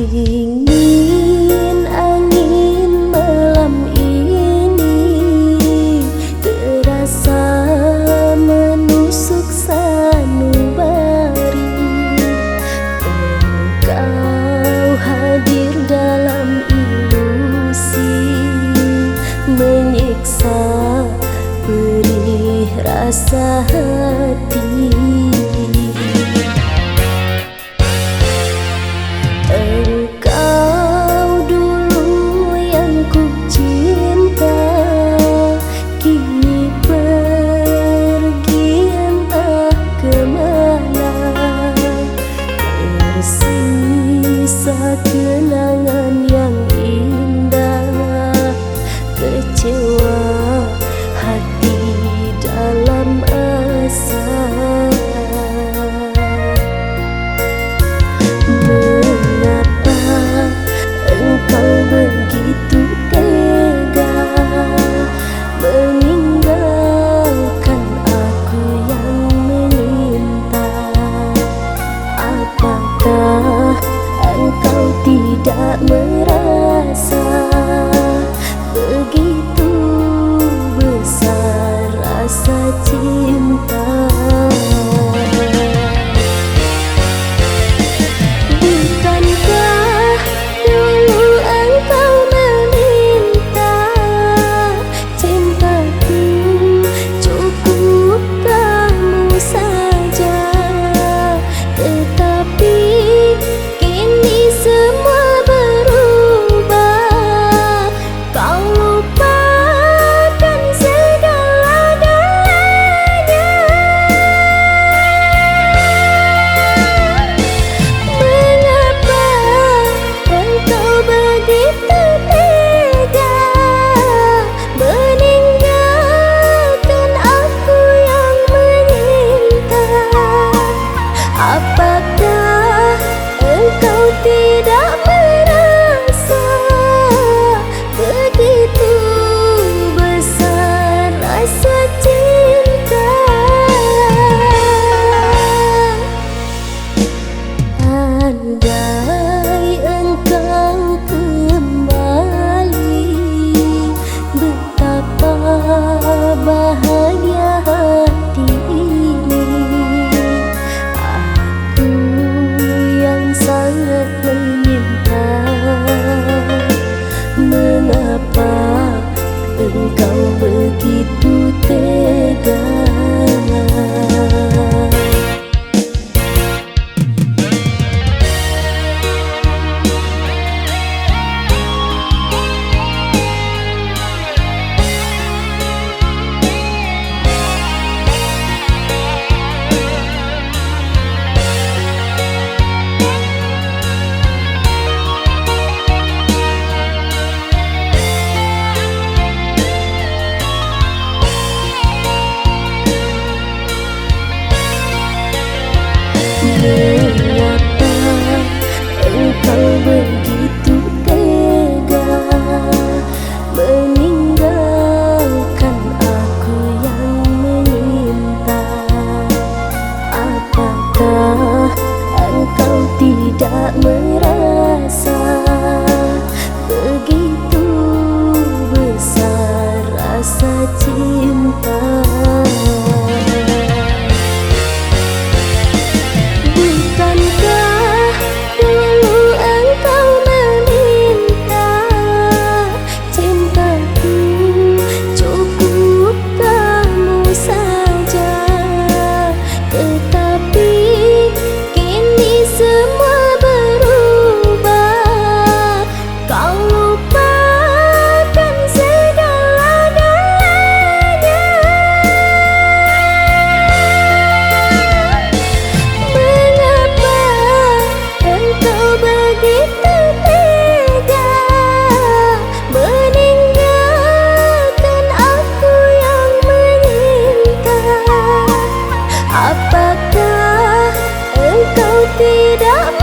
Dingin angin malam ini terasa menusuk sanubari. Engkau hadir dalam ilusi, menyiksa perih rasa hati. Engkau dulu yang ku cinta, kini pergi entah kemana. Tersisa kenangan yang indah, kecewa hati dalam asa. Engkau begitu tega meninggalkan aku yang meminta. Apakah engkau tidak merasa begitu besar rasa cinta? Apakah engkau tidak merasa begitu besar rasa cinta? Andai engkau kembali, betapa bahagia hati ini. Sangat meminta, mengapa engkau begitu tega? Mengapa engkau begitu tega meninggalkan aku yang meminta? Apakah engkau tidak merasa begitu besar rasa cinta? Apakah engkau tidak